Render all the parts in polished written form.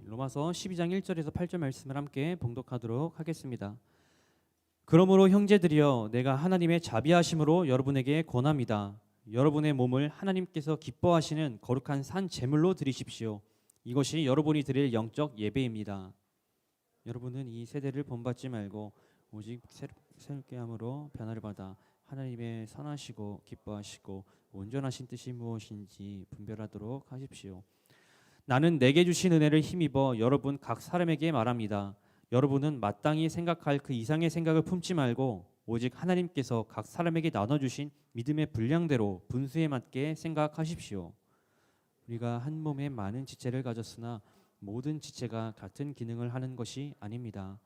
로마서 12장 1절에서 8절 말씀을 함께 봉독하도록 하겠습니다. 그러므로 형제들이여 내가 하나님의 자비하심으로 여러분에게 권합니다. 여러분의 몸을 하나님께서 기뻐하시는 거룩한 산 제물로 드리십시오. 이것이 여러분이 드릴 영적 예배입니다. 여러분은 이 세대를 본받지 말고 오직 새롭게 함으로 변화를 받아 하나님의 선하시고 기뻐하시고 온전하신 뜻이 무엇인지 분별하도록 하십시오. 나는 내게 주신 은혜를 힘입어 여러분 각 사람에게 말합니다. 여러분은 마땅히 생각할 그 이상의 생각을 품지 말고 오직 하나님께서 각 사람에게 나눠주신 믿음의 분량대로 분수에 맞게 생각하십시오. 우리가 한 몸에 많은 지체를 가졌으나 모든 지체가 같은 기능을 하는 것이 아닙니다.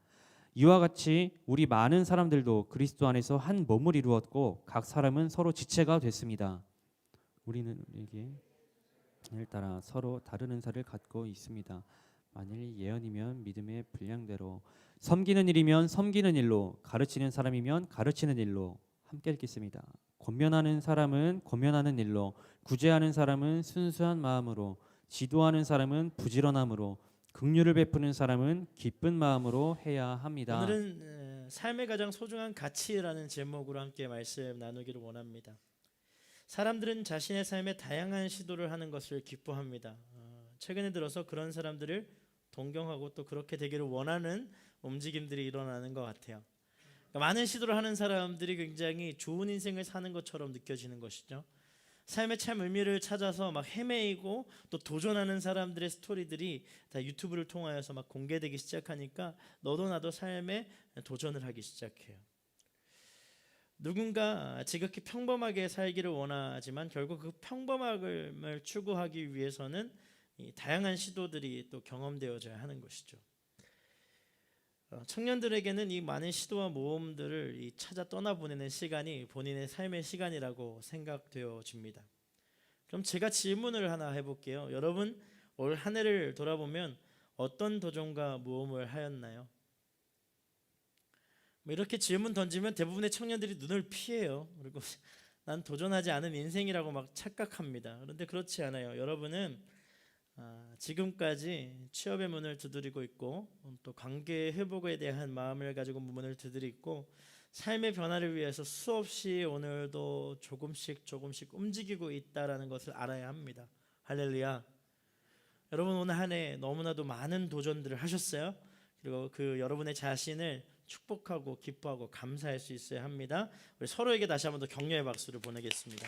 이와 같이 우리 많은 사람들도 그리스도 안에서 한 몸을 이루었고 각 사람은 서로 지체가 됐습니다. 우리는 우리에게 따라 서로 다른 은사를 갖고 있습니다. 만일 예언이면 믿음의 분량대로, 섬기는 일이면 섬기는 일로, 가르치는 사람이면 가르치는 일로 함께 읽겠습니다. 권면하는 사람은 권면하는 일로, 구제하는 사람은 순수한 마음으로, 지도하는 사람은 부지런함으로, 긍휼을 베푸는 사람은 기쁜 마음으로 해야 합니다. 오늘은 삶의 가장 소중한 가치라는 제목으로 함께 말씀 나누기를 원합니다. 사람들은 자신의 삶에 다양한 시도를 하는 것을 기뻐합니다. 최근에 들어서 그런 사람들을 동경하고 또 그렇게 되기를 원하는 움직임들이 일어나는 것 같아요. 많은 시도를 하는 사람들이 굉장히 좋은 인생을 사는 것처럼 느껴지는 것이죠. 삶의 참 의미를 찾아서 막 헤매이고 또 도전하는 사람들의 스토리들이 다 유튜브를 통하여서 막 공개되기 시작하니까 너도 나도 삶에 도전을 하기 시작해요. 누군가 지극히 평범하게 살기를 원하지만 결국 그 평범함을 추구하기 위해서는 이 다양한 시도들이 또 경험되어져야 하는 것이죠. 청년들에게는 이 많은 시도와 모험들을 찾아 떠나보내는 시간이 본인의 삶의 시간이라고 생각되어집니다. 그럼 제가 질문을 하나 해볼게요. 여러분 올 한 해를 돌아보면 어떤 도전과 모험을 하였나요? 이렇게 질문 던지면 대부분의 청년들이 눈을 피해요. 그리고 난 도전하지 않은 인생이라고 막 착각합니다. 그런데 그렇지 않아요. 여러분은 지금까지 취업의 문을 두드리고 있고 또 관계 회복에 대한 마음을 가지고 문을 두드리고 삶의 변화를 위해서 수없이 오늘도 조금씩 움직이고 있다라는 것을 알아야 합니다. 할렐루야. 여러분 오늘 한 해 너무나도 많은 도전들을 하셨어요. 그리고 그 여러분의 자신을 축복하고 기뻐하고 감사할 수 있어야 합니다. 우리 서로에게 다시 한번 더 격려의 박수를 보내겠습니다.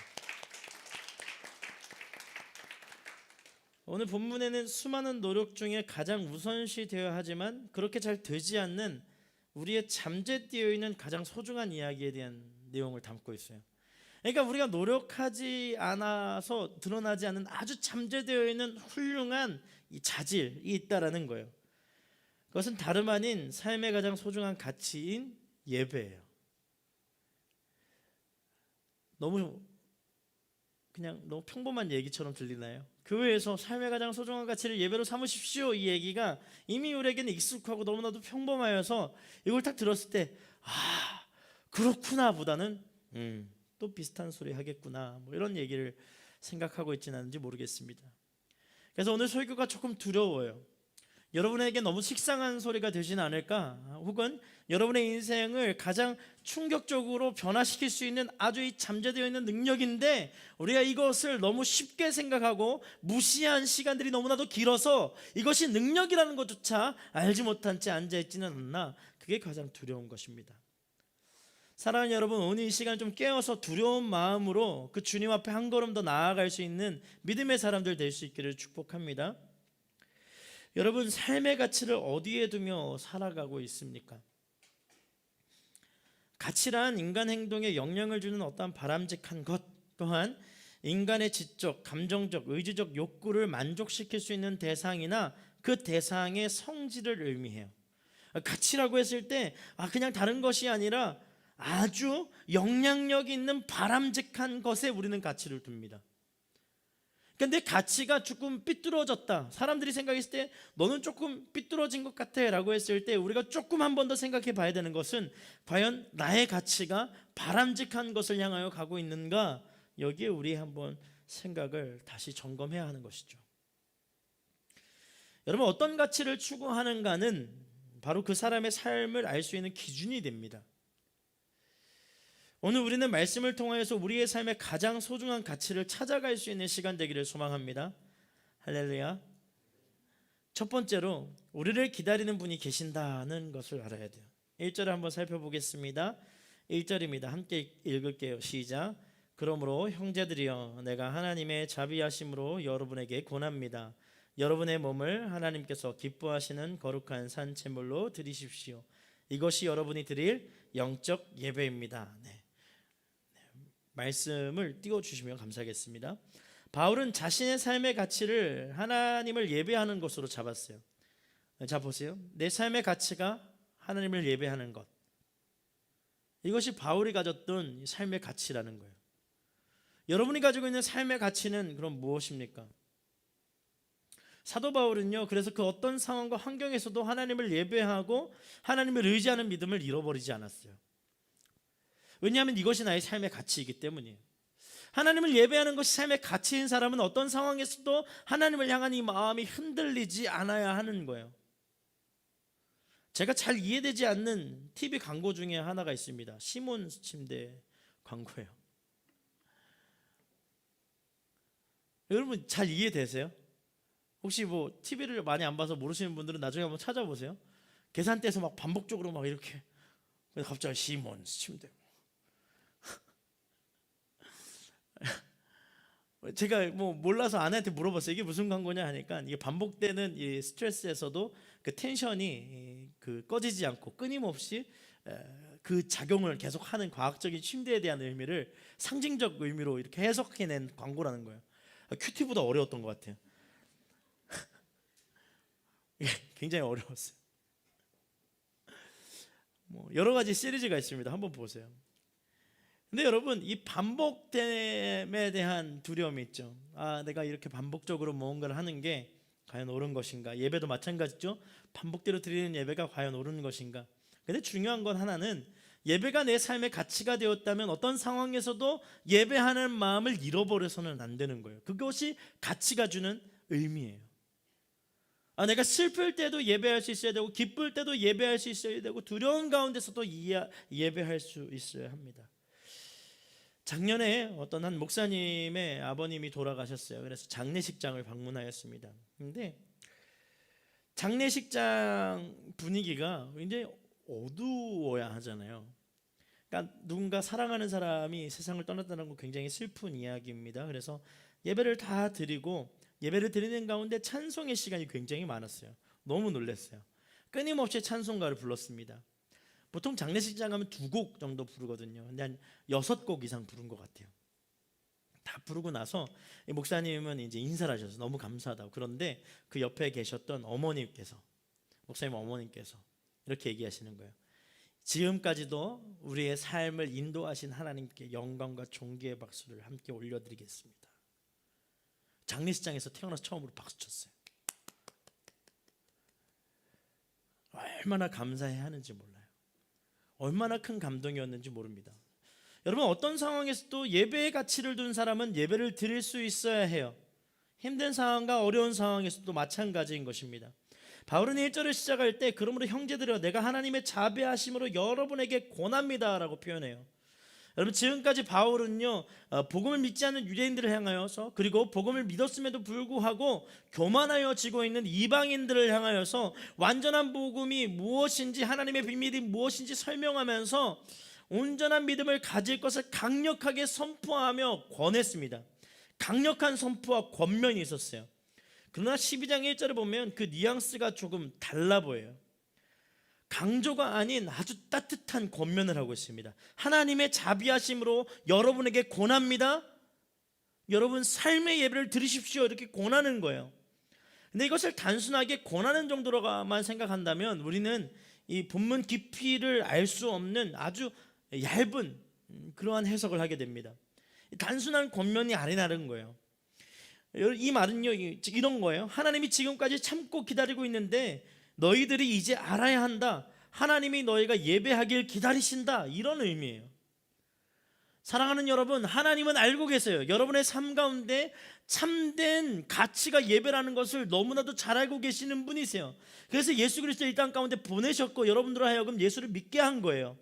오늘 본문에는 수많은 노력 중에 가장 우선시 되어야 하지만 그렇게 잘 되지 않는 우리의 잠재되어 있는 가장 소중한 이야기에 대한 내용을 담고 있어요. 그러니까 우리가 노력하지 않아서 드러나지 않는 아주 잠재되어 있는 훌륭한 이 자질이 있다라는 거예요. 그것은 다름 아닌 삶의 가장 소중한 가치인 예배예요. 너무 평범한 얘기처럼 들리나요? 교회에서 삶의 가장 소중한 가치를 예배로 삼으십시오, 이 얘기가 이미 우리에게는 익숙하고 너무나도 평범하여서 이걸 딱 들었을 때 그렇구나 보다는 또 비슷한 소리 하겠구나 이런 얘기를 생각하고 있지는 않은지 모르겠습니다. 그래서 오늘 설교가 조금 두려워요. 여러분에게 너무 식상한 소리가 되지는 않을까? 혹은 여러분의 인생을 가장 충격적으로 변화시킬 수 있는 아주 잠재되어 있는 능력인데 우리가 이것을 너무 쉽게 생각하고 무시한 시간들이 너무나도 길어서 이것이 능력이라는 것조차 알지 못한 채 앉아있지는 않나? 그게 가장 두려운 것입니다. 사랑하는 여러분, 오늘 이 시간 좀 깨어서 두려운 마음으로 그 주님 앞에 한 걸음 더 나아갈 수 있는 믿음의 사람들 될 수 있기를 축복합니다. 여러분 삶의 가치를 어디에 두며 살아가고 있습니까? 가치란 인간 행동에 영향을 주는 어떠한 바람직한 것 또한 인간의 지적, 감정적, 의지적 욕구를 만족시킬 수 있는 대상이나 그 대상의 성질을 의미해요. 가치라고 했을 때 그냥 다른 것이 아니라 아주 영향력 있는 바람직한 것에 우리는 가치를 둡니다. 근데 가치가 조금 삐뚤어졌다, 사람들이 생각했을 때 너는 조금 삐뚤어진 것 같아 라고 했을 때 우리가 조금 한 번 더 생각해 봐야 되는 것은 과연 나의 가치가 바람직한 것을 향하여 가고 있는가, 여기에 우리 한번 생각을 다시 점검해야 하는 것이죠. 여러분, 어떤 가치를 추구하는가는 바로 그 사람의 삶을 알 수 있는 기준이 됩니다. 오늘 우리는 말씀을 통하여서 우리의 삶의 가장 소중한 가치를 찾아갈 수 있는 시간 되기를 소망합니다. 할렐루야. 첫 번째로 우리를 기다리는 분이 계신다는 것을 알아야 돼요. 1절을 한번 살펴보겠습니다. 1절입니다. 함께 읽을게요. 시작. 그러므로 형제들이여, 내가 하나님의 자비하심으로 여러분에게 권합니다. 여러분의 몸을 하나님께서 기뻐하시는 거룩한 산제물로 드리십시오. 이것이 여러분이 드릴 영적 예배입니다. 네. 말씀을 띄워주시면 감사하겠습니다. 바울은 자신의 삶의 가치를 하나님을 예배하는 것으로 잡았어요. 자, 보세요. 내 삶의 가치가 하나님을 예배하는 것, 이것이 바울이 가졌던 삶의 가치라는 거예요. 여러분이 가지고 있는 삶의 가치는 그럼 무엇입니까? 사도 바울은요, 그래서 그 어떤 상황과 환경에서도 하나님을 예배하고 하나님을 의지하는 믿음을 잃어버리지 않았어요. 왜냐하면 이것이 나의 삶의 가치이기 때문이에요. 하나님을 예배하는 것이 삶의 가치인 사람은 어떤 상황에서도 하나님을 향한 이 마음이 흔들리지 않아야 하는 거예요. 제가 잘 이해되지 않는 TV 광고 중에 하나가 있습니다. 시몬스 침대 광고예요. 여러분 잘 이해되세요? 혹시 뭐 TV를 많이 안 봐서 모르시는 분들은 나중에 한번 찾아보세요. 계산대에서 막 반복적으로 막 이렇게 갑자기 시몬스 침대. 제가 뭐 몰라서 아내한테 물어봤어요. 이게 무슨 광고냐 하니까 이게 반복되는 이 스트레스에서도 그 텐션이 그 꺼지지 않고 끊임없이 그 작용을 계속하는 과학적인 침대에 대한 의미를 상징적 의미로 이렇게 해석해낸 광고라는 거예요. 큐티보다 어려웠던 것 같아요. 굉장히 어려웠어요. 뭐 여러 가지 시리즈가 있습니다. 한번 보세요. 근데 여러분, 이 반복됨에 대한 두려움이 있죠. 내가 이렇게 반복적으로 무언가를 하는 게 과연 옳은 것인가? 예배도 마찬가지죠. 반복대로 드리는 예배가 과연 옳은 것인가? 근데 중요한 건 하나는, 예배가 내 삶의 가치가 되었다면 어떤 상황에서도 예배하는 마음을 잃어버려서는 안 되는 거예요. 그것이 가치가 주는 의미예요. 내가 슬플 때도 예배할 수 있어야 되고, 기쁠 때도 예배할 수 있어야 되고, 두려운 가운데서도 예배할 수 있어야 합니다. 작년에 어떤 한 목사님의 아버님이 돌아가셨어요. 그래서 장례식장을 방문하였습니다. 근데 장례식장 분위기가 굉장히 어두워야 하잖아요. 그러니까 누군가 사랑하는 사람이 세상을 떠났다는 건 굉장히 슬픈 이야기입니다. 그래서 예배를 다 드리고, 예배를 드리는 가운데 찬송의 시간이 굉장히 많았어요. 너무 놀랐어요. 끊임없이 찬송가를 불렀습니다. 보통 장례식장 가면 2곡 정도 부르거든요. 근데 한 6곡 이상 부른 것 같아요. 다 부르고 나서 목사님은 이제 인사를 하셔서 너무 감사하다고. 그런데 그 옆에 계셨던 어머님께서, 목사님 어머님께서 이렇게 얘기하시는 거예요. 지금까지도 우리의 삶을 인도하신 하나님께 영광과 존귀의 박수를 함께 올려드리겠습니다. 장례식장에서 태어나서 처음으로 박수 쳤어요. 얼마나 감사해야 하는지 몰라요. 얼마나 큰 감동이었는지 모릅니다. 여러분, 어떤 상황에서도 예배의 가치를 둔 사람은 예배를 드릴 수 있어야 해요. 힘든 상황과 어려운 상황에서도 마찬가지인 것입니다. 바울은 1절을 시작할 때 그러므로 형제들이여 내가 하나님의 자비하심으로 여러분에게 권합니다 라고 표현해요. 여러분, 지금까지 바울은요 복음을 믿지 않는 유대인들을 향하여서, 그리고 복음을 믿었음에도 불구하고 교만하여 지고 있는 이방인들을 향하여서 완전한 복음이 무엇인지, 하나님의 비밀이 무엇인지 설명하면서 온전한 믿음을 가질 것을 강력하게 선포하며 권했습니다. 강력한 선포와 권면이 있었어요. 그러나 12장 1절에 보면 그 뉘앙스가 조금 달라 보여요. 강조가 아닌 아주 따뜻한 권면을 하고 있습니다. 하나님의 자비하심으로 여러분에게 권합니다. 여러분 삶의 예배를 드리십시오, 이렇게 권하는 거예요. 근데 이것을 단순하게 권하는 정도로만 생각한다면 우리는 이 본문 깊이를 알 수 없는 아주 얇은 그러한 해석을 하게 됩니다. 단순한 권면이 아니라는 거예요. 이 말은요 이런 거예요. 하나님이 지금까지 참고 기다리고 있는데 너희들이 이제 알아야 한다. 하나님이 너희가 예배하길 기다리신다, 이런 의미예요. 사랑하는 여러분, 하나님은 알고 계세요. 여러분의 삶 가운데 참된 가치가 예배라는 것을 너무나도 잘 알고 계시는 분이세요. 그래서 예수 그리스도를 이 땅 가운데 보내셨고 여러분들로 하여금 예수를 믿게 한 거예요.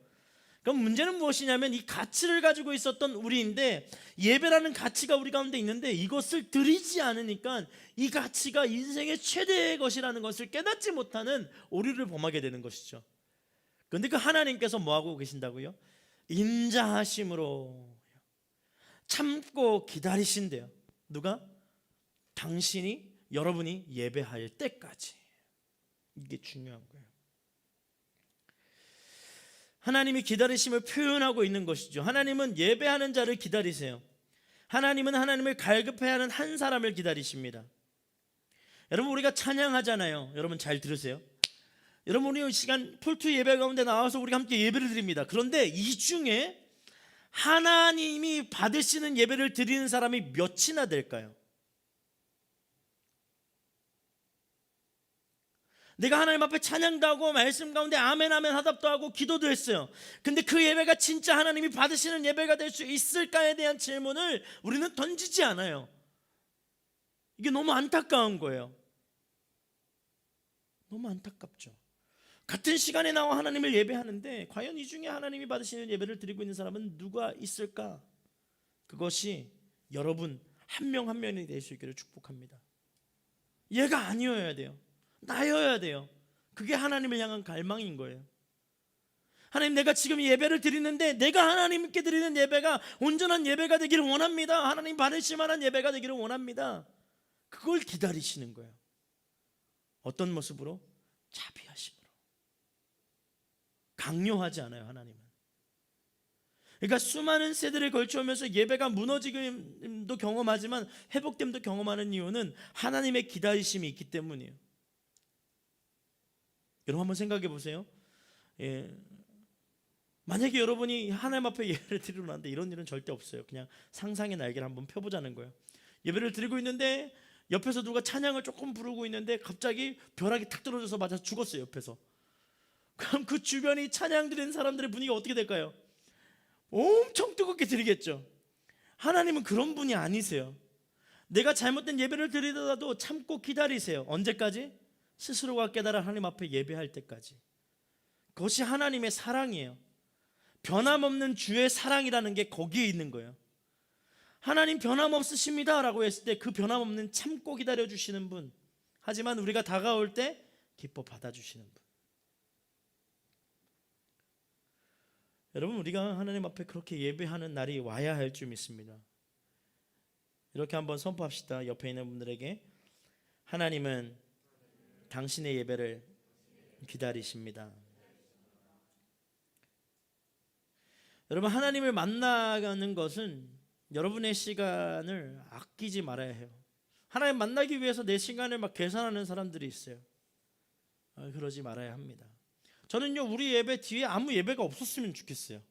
그럼 문제는 무엇이냐면 이 가치를 가지고 있었던 우리인데, 예배라는 가치가 우리 가운데 있는데 이것을 드리지 않으니까 이 가치가 인생의 최대의 것이라는 것을 깨닫지 못하는 오류를 범하게 되는 것이죠. 그런데 그 하나님께서 뭐하고 계신다고요? 인자하심으로 참고 기다리신대요. 누가? 당신이, 여러분이 예배할 때까지. 이게 중요한 거예요. 하나님이 기다리심을 표현하고 있는 것이죠. 하나님은 예배하는 자를 기다리세요. 하나님은 하나님을 갈급해야 하는 한 사람을 기다리십니다. 여러분, 우리가 찬양하잖아요. 여러분 잘 들으세요. 여러분, 우리 이 시간 폴투 예배 가운데 나와서 우리가 함께 예배를 드립니다. 그런데 이 중에 하나님이 받으시는 예배를 드리는 사람이 몇이나 될까요? 내가 하나님 앞에 찬양도 하고 말씀 가운데 아멘 아멘 화답도 하고 기도도 했어요. 근데 그 예배가 진짜 하나님이 받으시는 예배가 될 수 있을까에 대한 질문을 우리는 던지지 않아요. 이게 너무 안타까운 거예요. 너무 안타깝죠. 같은 시간에 나와 하나님을 예배하는데 과연 이 중에 하나님이 받으시는 예배를 드리고 있는 사람은 누가 있을까? 그것이 여러분 한 명 한 명이 될 수 있기를 축복합니다. 얘가 아니어야 돼요. 나여야 돼요. 그게 하나님을 향한 갈망인 거예요. 하나님, 내가 지금 예배를 드리는데 내가 하나님께 드리는 예배가 온전한 예배가 되기를 원합니다. 하나님 받으실 만한 예배가 되기를 원합니다. 그걸 기다리시는 거예요. 어떤 모습으로? 자비하심으로. 강요하지 않아요, 하나님은. 그러니까 수많은 세대를 걸쳐오면서 예배가 무너짐도 경험하지만 회복됨도 경험하는 이유는 하나님의 기다리심이 있기 때문이에요. 여러분 한번 생각해 보세요. 만약에 여러분이 하나님 앞에 예배를 드리러 나는데 이런 일은 절대 없어요. 그냥 상상의 날개를 한번 펴보자는 거예요. 예배를 드리고 있는데 옆에서 누가 찬양을 조금 부르고 있는데 갑자기 벼락이 탁 떨어져서 맞아서 죽었어요, 옆에서. 그럼 그 주변이 찬양 드리는 사람들의 분위기가 어떻게 될까요? 엄청 뜨겁게 드리겠죠. 하나님은 그런 분이 아니세요. 내가 잘못된 예배를 드리더라도 참고 기다리세요. 언제까지? 스스로가 깨달아 하나님 앞에 예배할 때까지. 그것이 하나님의 사랑이에요. 변함없는 주의 사랑이라는 게 거기에 있는 거예요. 하나님 변함없으십니다 라고 했을 때 그 변함없는 참고 기다려주시는 분, 하지만 우리가 다가올 때 기뻐 받아주시는 분. 여러분, 우리가 하나님 앞에 그렇게 예배하는 날이 와야 할 줄 믿습니다. 이렇게 한번 선포합시다. 옆에 있는 분들에게, 하나님은 당신의 예배를 기다리십니다. 여러분, 하나님을 만나가는 것은 여러분의 시간을 아끼지 말아야 해요. 하나님 만나기 위해서 내 시간을 막 계산하는 사람들이 있어요. 그러지 말아야 합니다. 저는요, 우리 예배 뒤에 아무 예배가 없었으면 좋겠어요.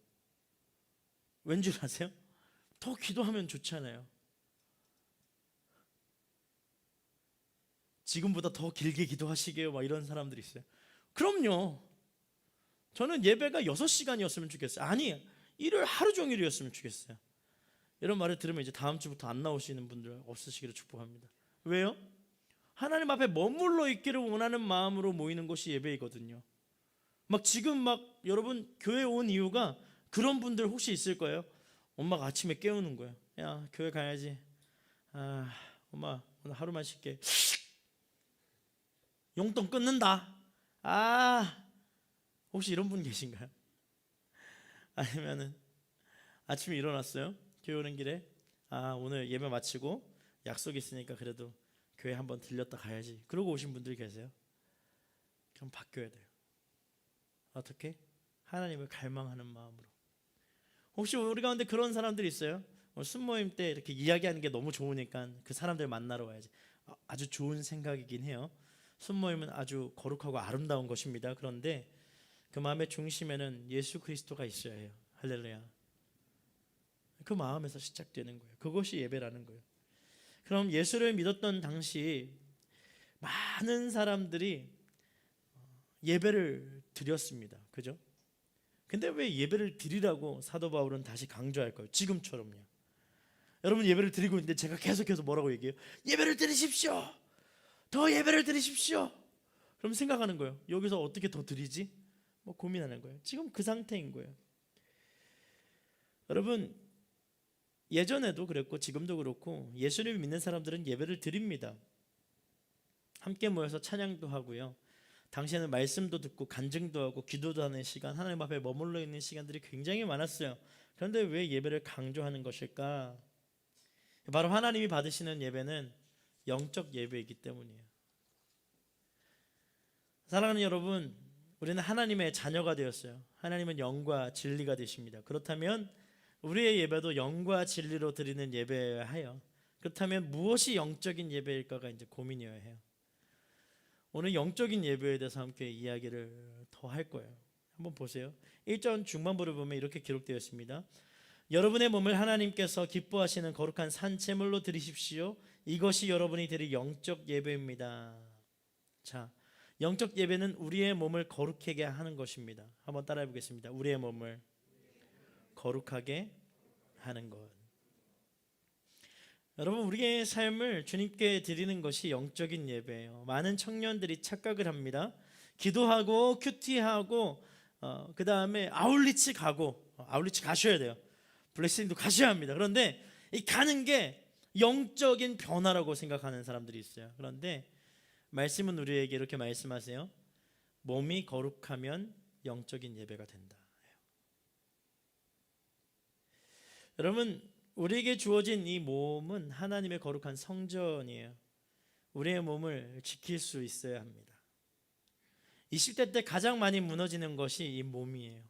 왠 줄 아세요? 더 기도하면 좋잖아요. 지금보다 더 길게 기도하시게요, 막 이런 사람들이 있어요. 그럼요. 저는 예배가 6시간이었으면 좋겠어요. 아니, 일요일 하루 종일이었으면 좋겠어요. 이런 말을 들으면 이제 다음 주부터 안 나오시는 분들 없으시기를 축복합니다. 왜요? 하나님 앞에 머물러 있기를 원하는 마음으로 모이는 것이 예배이거든요. 막 지금 막 여러분 교회 온 이유가 그런 분들 혹시 있을 거예요. 엄마가 아침에 깨우는 거예요. 야, 교회 가야지. 엄마 오늘 하루만 쉴게. 용돈 끊는다. 혹시 이런 분 계신가요? 아니면은 아침에 일어났어요. 교회 오는 길에 오늘 예배 마치고 약속 있으니까 그래도 교회 한번 들렸다 가야지. 그러고 오신 분들 계세요. 그럼 바뀌어야 돼요. 어떻게? 하나님을 갈망하는 마음으로. 혹시 우리 가운데 그런 사람들이 있어요? 순모임 때 이렇게 이야기하는 게 너무 좋으니까 그 사람들 만나러 와야지. 아주 좋은 생각이긴 해요. 순모임은 아주 거룩하고 아름다운 것입니다. 그런데 그 마음의 중심에는 예수 그리스도가 있어야 해요. 할렐루야. 그 마음에서 시작되는 거예요. 그것이 예배라는 거예요. 그럼 예수를 믿었던 당시 많은 사람들이 예배를 드렸습니다. 그죠? 근데 왜 예배를 드리라고 사도 바울은 다시 강조할까요? 지금처럼요. 여러분 예배를 드리고 있는데 제가 계속해서 뭐라고 얘기해요? 예배를 드리십시오. 더 예배를 드리십시오. 그럼 생각하는 거예요. 여기서 어떻게 더 드리지? 뭐 고민하는 거예요. 지금 그 상태인 거예요. 여러분 예전에도 그랬고 지금도 그렇고 예수님을 믿는 사람들은 예배를 드립니다. 함께 모여서 찬양도 하고요. 당시에는 말씀도 듣고 간증도 하고 기도도 하는 시간, 하나님 앞에 머물러 있는 시간들이 굉장히 많았어요. 그런데 왜 예배를 강조하는 것일까? 바로 하나님이 받으시는 예배는 영적 예배이기 때문이에요. 사랑하는 여러분, 우리는 하나님의 자녀가 되었어요. 하나님은 영과 진리가 되십니다. 그렇다면 우리의 예배도 영과 진리로 드리는 예배여야 해요. 그렇다면 무엇이 영적인 예배일까가 이제 고민이어야 해요. 오늘 영적인 예배에 대해서 함께 이야기를 더 할 거예요. 한번 보세요. 1절 중반부를 보면 이렇게 기록되어 있습니다. 여러분의 몸을 하나님께서 기뻐하시는 거룩한 산제물로 드리십시오. 이것이 여러분이 드릴 영적 예배입니다. 자, 영적 예배는 우리의 몸을 거룩하게 하는 것입니다. 한번 따라해 보겠습니다. 우리의 몸을 거룩하게 하는 것. 여러분 우리의 삶을 주님께 드리는 것이 영적인 예배예요. 많은 청년들이 착각을 합니다. 기도하고 큐티하고 그 다음에 아울리치 가고 아울리치 가셔야 돼요. 블레싱도 가셔야 합니다. 그런데 이 가는 게 영적인 변화라고 생각하는 사람들이 있어요. 그런데 말씀은 우리에게 이렇게 말씀하세요. 몸이 거룩하면 영적인 예배가 된다. 여러분 우리에게 주어진 이 몸은 하나님의 거룩한 성전이에요. 우리의 몸을 지킬 수 있어야 합니다. 20대 때 가장 많이 무너지는 것이 이 몸이에요.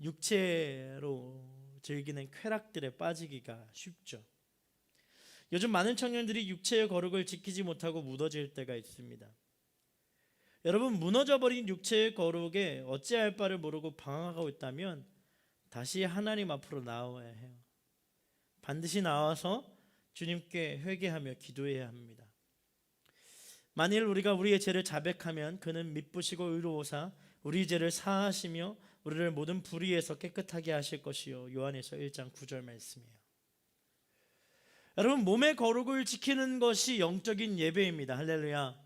육체로 즐기는 쾌락들에 빠지기가 쉽죠. 요즘 많은 청년들이 육체의 거룩을 지키지 못하고 무너질 때가 있습니다. 여러분 무너져버린 육체의 거룩에 어찌할 바를 모르고 방황하고 있다면 다시 하나님 앞으로 나와야 해요. 반드시 나와서 주님께 회개하며 기도해야 합니다. 만일 우리가 우리의 죄를 자백하면 그는 미쁘시고 의로우사 우리 죄를 사하시며 우리를 모든 불의에서 깨끗하게 하실 것이요. 요한에서 1장 9절 말씀이에요. 여러분 몸의 거룩을 지키는 것이 영적인 예배입니다. 할렐루야.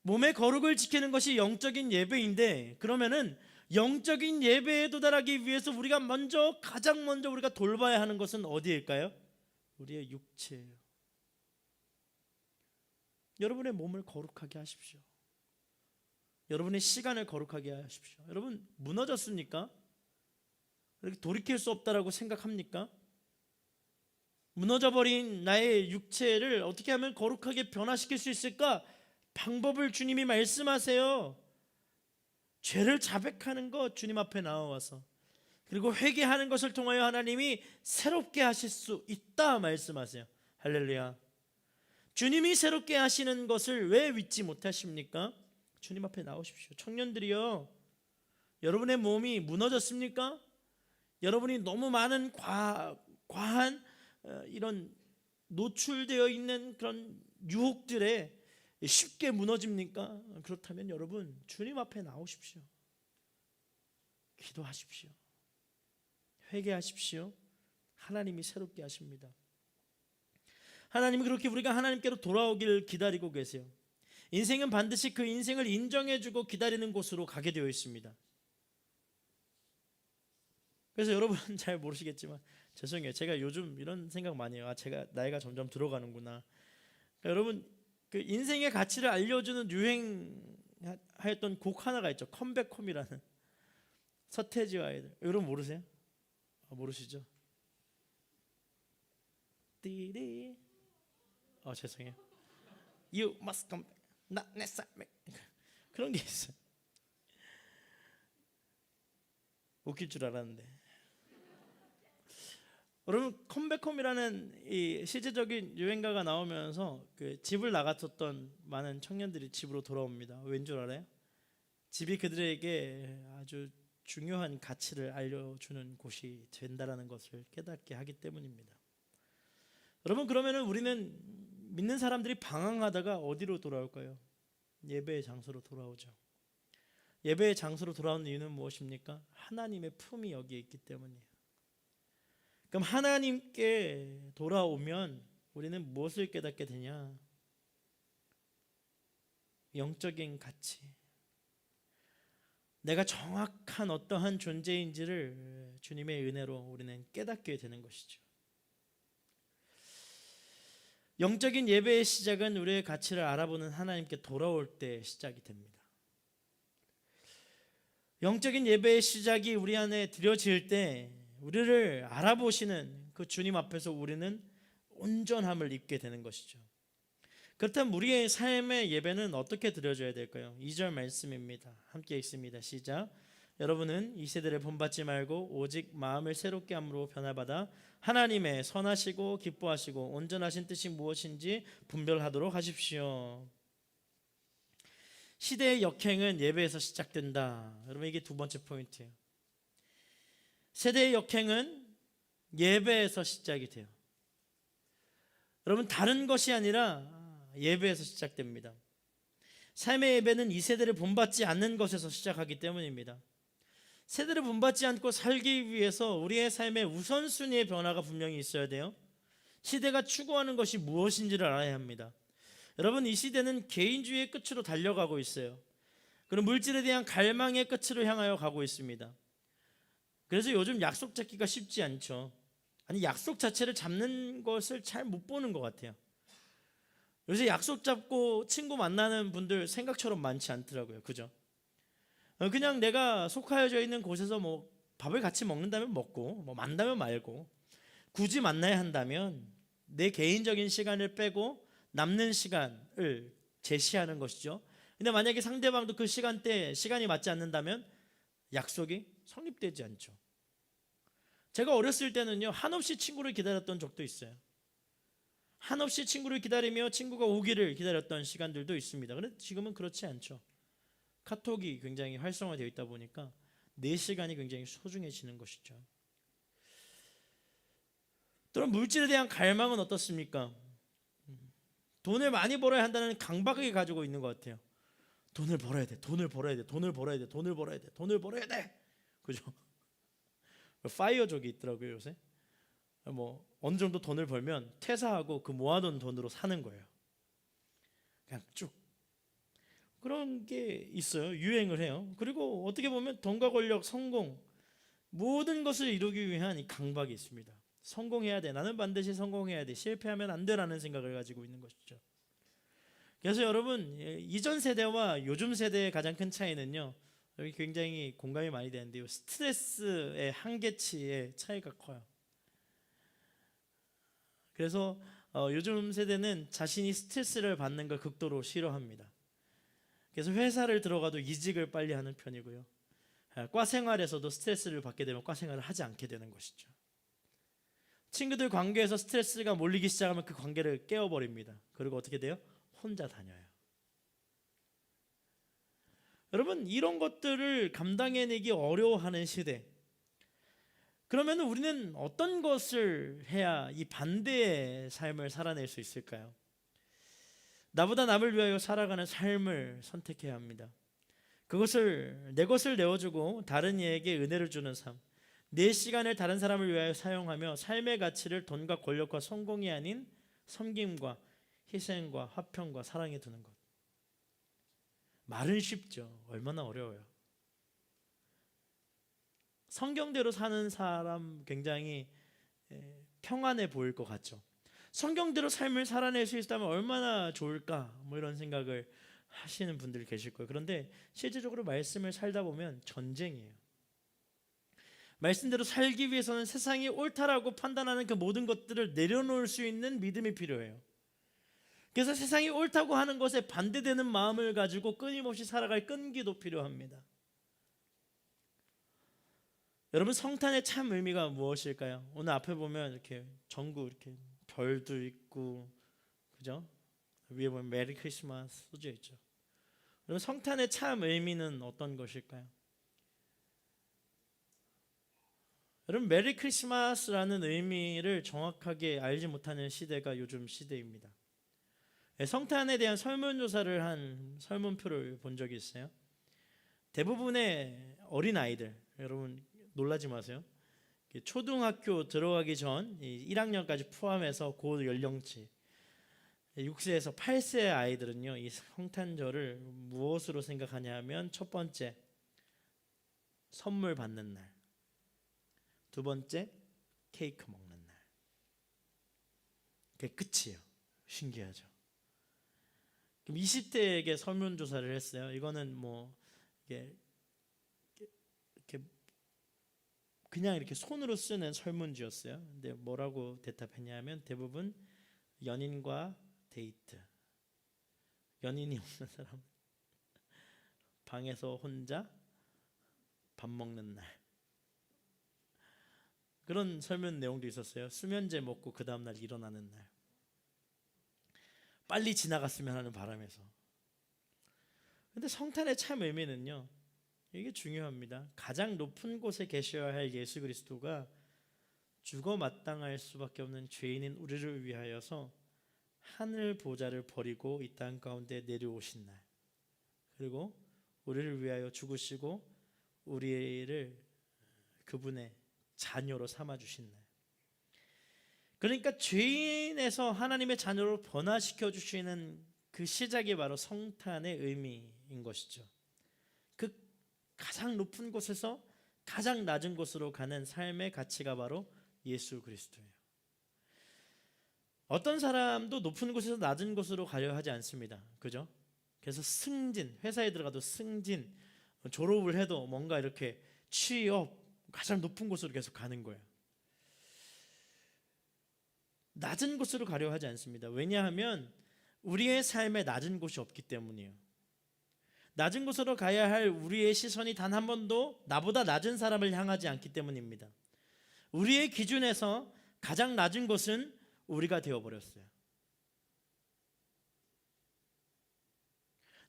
몸의 거룩을 지키는 것이 영적인 예배인데 그러면은 영적인 예배에 도달하기 위해서 우리가 가장 먼저 우리가 돌봐야 하는 것은 어디일까요? 우리의 육체예요. 여러분의 몸을 거룩하게 하십시오. 여러분의 시간을 거룩하게 하십시오. 여러분 무너졌습니까? 이렇게 돌이킬 수 없다라고 생각합니까? 무너져버린 나의 육체를 어떻게 하면 거룩하게 변화시킬 수 있을까? 방법을 주님이 말씀하세요. 죄를 자백하는 것 주님 앞에 나와서 그리고 회개하는 것을 통하여 하나님이 새롭게 하실 수 있다 말씀하세요. 할렐루야. 주님이 새롭게 하시는 것을 왜 믿지 못하십니까? 주님 앞에 나오십시오. 청년들이요, 여러분의 몸이 무너졌습니까? 여러분이 너무 많은 과한 이런 노출되어 있는 그런 유혹들에 쉽게 무너집니까? 그렇다면 여러분 주님 앞에 나오십시오. 기도하십시오. 회개하십시오. 하나님이 새롭게 하십니다. 하나님은 그렇게 우리가 하나님께로 돌아오기를 기다리고 계세요. 인생은 반드시 그 인생을 인정해주고 기다리는 곳으로 가게 되어 있습니다. 그래서 여러분 잘 모르시겠지만 죄송해요. 제가 요즘 이런 생각 많이 해요. 제가 나이가 점점 들어가는구나. 그러니까 여러분 그 인생의 가치를 알려주는 유행하였던 곡 하나가 있죠. 컴백홈이라는 서태지와 아이들. 여러분 모르세요? 모르시죠? 띠리. 죄송해요. You must come back. Not necessarily. 그런 게 있어요. 웃길 줄 알았는데. 여러분 컴백홈이라는 이 시대적인 유행가가 나오면서 그 집을 나갔었던 많은 청년들이 집으로 돌아옵니다. 왠 줄 알아요? 집이 그들에게 아주 중요한 가치를 알려주는 곳이 된다라는 것을 깨닫게 하기 때문입니다. 여러분 그러면은 우리는 믿는 사람들이 방황하다가 어디로 돌아올까요? 예배의 장소로 돌아오죠. 예배의 장소로 돌아오는 이유는 무엇입니까? 하나님의 품이 여기에 있기 때문이에요. 그럼 하나님께 돌아오면 우리는 무엇을 깨닫게 되냐? 영적인 가치. 내가 정확한 어떠한 존재인지를 주님의 은혜로 우리는 깨닫게 되는 것이죠. 영적인 예배의 시작은 우리의 가치를 알아보는 하나님께 돌아올 때 시작이 됩니다. 영적인 예배의 시작이 우리 안에 드려질 때 우리를 알아보시는 그 주님 앞에서 우리는 온전함을 입게 되는 것이죠. 그렇다면 우리의 삶의 예배는 어떻게 드려져야 될까요? 2절 말씀입니다. 함께 읽습니다. 시작. 여러분은 이 세대를 본받지 말고 오직 마음을 새롭게 함으로 변화받아 하나님의 선하시고 기뻐하시고 온전하신 뜻이 무엇인지 분별하도록 하십시오. 시대의 역행은 예배에서 시작된다. 여러분, 이게 두 번째 포인트예요. 세대의 역행은 예배에서 시작이 돼요. 여러분, 다른 것이 아니라 예배에서 시작됩니다. 삶의 예배는 이 세대를 본받지 않는 것에서 시작하기 때문입니다. 세대를 본받지 않고 살기 위해서 우리의 삶의 우선순위의 변화가 분명히 있어야 돼요. 시대가 추구하는 것이 무엇인지를 알아야 합니다. 여러분, 이 시대는 개인주의의 끝으로 달려가고 있어요. 그리고 물질에 대한 갈망의 끝으로 향하여 가고 있습니다. 그래서 요즘 약속 잡기가 쉽지 않죠. 아니, 약속 자체를 잡는 것을 잘 못 보는 것 같아요. 요새 약속 잡고 친구 만나는 분들 생각처럼 많지 않더라고요. 그죠? 그냥 내가 속하여져 있는 곳에서 뭐 밥을 같이 먹는다면 먹고 뭐 만나면 말고, 굳이 만나야 한다면 내 개인적인 시간을 빼고 남는 시간을 제시하는 것이죠. 근데 만약에 상대방도 그 시간대에 시간이 맞지 않는다면 약속이 성립되지 않죠. 제가 어렸을 때는요, 한없이 친구를 기다렸던 적도 있어요. 한없이 친구를 기다리며 친구가 오기를 기다렸던 시간들도 있습니다. 그런데 지금은 그렇지 않죠. 카톡이 굉장히 활성화되어 있다 보니까 내 시간이 굉장히 소중해지는 것이죠. 또한 물질에 대한 갈망은 어떻습니까? 돈을 많이 벌어야 한다는 강박을 가지고 있는 것 같아요. 돈을 벌어야 돼, 돈을 벌어야 돼, 돈을 벌어야 돼, 돈을 벌어야 돼, 돈을 벌어야 돼. 그죠? 파이어족이 있더라고요, 요새. 뭐 어느 정도 돈을 벌면 퇴사하고 그 모아둔 돈으로 사는 거예요. 그냥 쭉 그런 게 있어요. 유행을 해요. 그리고 어떻게 보면 돈과 권력, 성공, 모든 것을 이루기 위한 이 강박이 있습니다. 성공해야 돼, 나는 반드시 성공해야 돼, 실패하면 안 돼라는 생각을 가지고 있는 것이죠. 그래서 여러분, 이전 세대와 요즘 세대의 가장 큰 차이는요, 여기 굉장히 공감이 많이 되는데요, 스트레스의 한계치의 차이가 커요. 그래서 요즘 세대는 자신이 스트레스를 받는 걸 극도로 싫어합니다. 그래서 회사를 들어가도 이직을 빨리 하는 편이고요, 과 생활에서도 스트레스를 받게 되면 과 생활을 하지 않게 되는 것이죠. 친구들 관계에서 스트레스가 몰리기 시작하면 그 관계를 깨워버립니다. 그리고 어떻게 돼요? 혼자 다녀요. 여러분, 이런 것들을 감당해내기 어려워하는 시대. 그러면 우리는 어떤 것을 해야 이 반대의 삶을 살아낼 수 있을까요? 나보다 남을 위하여 살아가는 삶을 선택해야 합니다. 그것을, 내 것을 내어주고 다른 이에게 은혜를 주는 삶, 내 시간을 다른 사람을 위하여 사용하며 삶의 가치를 돈과 권력과 성공이 아닌 섬김과 희생과 화평과 사랑에 두는 것. 말은 쉽죠. 얼마나 어려워요. 성경대로 사는 사람 굉장히 평안해 보일 것 같죠. 성경대로 삶을 살아낼 수 있다면 얼마나 좋을까, 뭐 이런 생각을 하시는 분들 계실 거예요. 그런데 실제적으로 말씀을 살다 보면 전쟁이에요. 말씀대로 살기 위해서는 세상이 옳다라고 판단하는 그 모든 것들을 내려놓을 수 있는 믿음이 필요해요. 그래서 세상이 옳다고 하는 것에 반대되는 마음을 가지고 끊임없이 살아갈 끈기도 필요합니다. 여러분, 성탄의 참 의미가 무엇일까요? 오늘 앞에 보면 이렇게 전구 이렇게 별도 있고, 그죠? 위에 보면 메리 크리스마스 써져 있죠. 여러분, 성탄의 참 의미는 어떤 것일까요? 여러분, 메리 크리스마스라는 의미를 정확하게 알지 못하는 시대가 요즘 시대입니다. 성탄에 대한 설문조사를 한 설문표를 본 적이 있어요. 대부분의 어린 아이들, 여러분 놀라지 마세요. 초등학교 들어가기 전 1학년까지 포함해서 고 연령치 6세에서 8세 아이들은요, 이 성탄절을 무엇으로 생각하냐 하면, 첫 번째 선물 받는 날, 두 번째 케이크 먹는 날. 그게 끝이에요. 신기하죠. 그럼 20대에게 설문조사를 했어요. 이거는 뭐 이렇게 그냥 이렇게 손으로 쓰는 설문지였어요. 근데 뭐라고 대답했냐면, 대부분 연인과 데이트, 연인이 없는 사람, 방에서 혼자 밥 먹는 날, 그런 설문 내용도 있었어요. 수면제 먹고 그 다음날 일어나는 날, 빨리 지나갔으면 하는 바람에서. 근데 성탄의 참 의미는요, 이게 중요합니다. 가장 높은 곳에 계셔야 할 예수 그리스도가 죽어 마땅할 수밖에 없는 죄인인 우리를 위하여서 하늘 보좌를 버리고 이 땅 가운데 내려오신 날, 그리고 우리를 위하여 죽으시고 우리를 그분의 자녀로 삼아주신 날, 그러니까 죄인에서 하나님의 자녀로 변화시켜 주시는 그 시작이 바로 성탄의 의미인 것이죠. 그 가장 높은 곳에서 가장 낮은 곳으로 가는 삶의 가치가 바로 예수 그리스도예요. 어떤 사람도 높은 곳에서 낮은 곳으로 가려 하지 않습니다. 그죠? 그래서 승진, 회사에 들어가도 승진, 졸업을 해도 뭔가 이렇게 취업, 가장 높은 곳으로 계속 가는 거예요. 낮은 곳으로 가려 하지 않습니다. 왜냐하면 우리의 삶에 낮은 곳이 없기 때문이에요. 낮은 곳으로 가야 할 우리의 시선이 단 한 번도 나보다 낮은 사람을 향하지 않기 때문입니다. 우리의 기준에서 가장 낮은 곳은 우리가 되어버렸어요.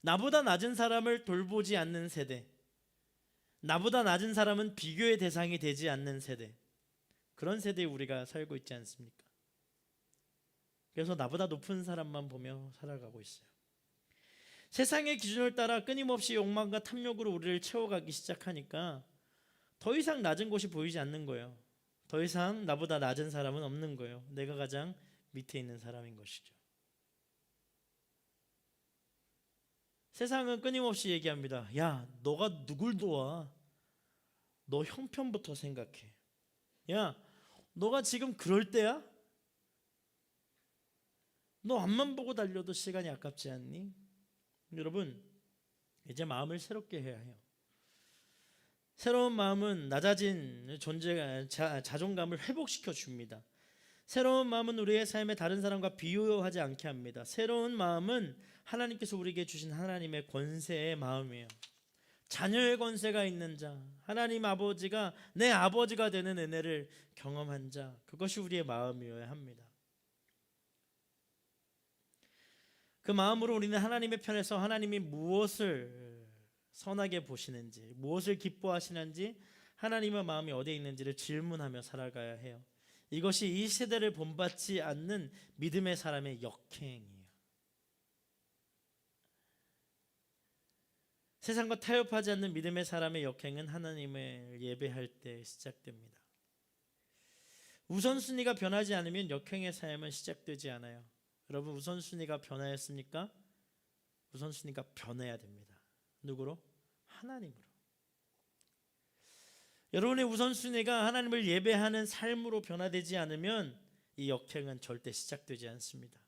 나보다 낮은 사람을 돌보지 않는 세대, 나보다 낮은 사람은 비교의 대상이 되지 않는 세대, 그런 세대에 우리가 살고 있지 않습니까? 그래서 나보다 높은 사람만 보며 살아가고 있어요. 세상의 기준을 따라 끊임없이 욕망과 탐욕으로 우리를 채워가기 시작하니까 더 이상 낮은 곳이 보이지 않는 거예요. 더 이상 나보다 낮은 사람은 없는 거예요. 내가 가장 밑에 있는 사람인 것이죠. 세상은 끊임없이 얘기합니다. 야, 너가 누굴 도와? 너 형편부터 생각해. 야, 너가 지금 그럴 때야? 너 앞만 보고 달려도 시간이 아깝지 않니? 여러분, 이제 마음을 새롭게 해야 해요. 새로운 마음은 낮아진 자존감을 회복시켜 줍니다. 새로운 마음은 우리의 삶에 다른 사람과 비교하지 않게 합니다. 새로운 마음은 하나님께서 우리에게 주신 하나님의 권세의 마음이에요. 자녀의 권세가 있는 자, 하나님 아버지가 내 아버지가 되는 은혜를 경험한 자, 그것이 우리의 마음이어야 합니다. 그 마음으로 우리는 하나님의 편에서 하나님이 무엇을 선하게 보시는지, 무엇을 기뻐하시는지, 하나님의 마음이 어디에 있는지를 질문하며 살아가야 해요. 이것이 이 세대를 본받지 않는 믿음의 사람의 역행이에요. 세상과 타협하지 않는 믿음의 사람의 역행은 하나님을 예배할 때 시작됩니다. 우선순위가 변하지 않으면 역행의 삶은 시작되지 않아요. 여러분, 우선순위가 변하였습니까? 우선순위가 변해야 됩니다. 누구로? 하나님으로. 여러분의 우선순위가 하나님을 예배하는 삶으로 변화되지 않으면 이 역행은 절대 시작되지 않습니다.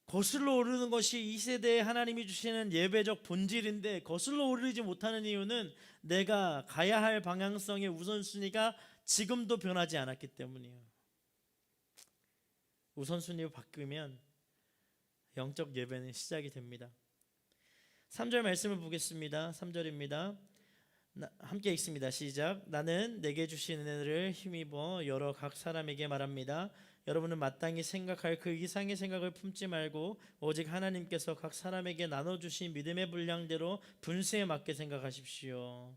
거슬러 오르는 것이 이 세대에 하나님이 주시는 예배적 본질인데, 거슬러 오르지 못하는 이유는 내가 가야 할 방향성의 우선순위가 지금도 변하지 않았기 때문이에요. 우선순위로 바뀌면 영적 예배는 시작이 됩니다. 3절 말씀을 보겠습니다. 3절입니다. 함께 읽습니다. 시작. 나는 내게 주신 은혜를 힘입어 여러 각 사람에게 말합니다. 여러분은 마땅히 생각할 그 이상의 생각을 품지 말고 오직 하나님께서 각 사람에게 나눠주신 믿음의 분량대로 분수에 맞게 생각하십시오.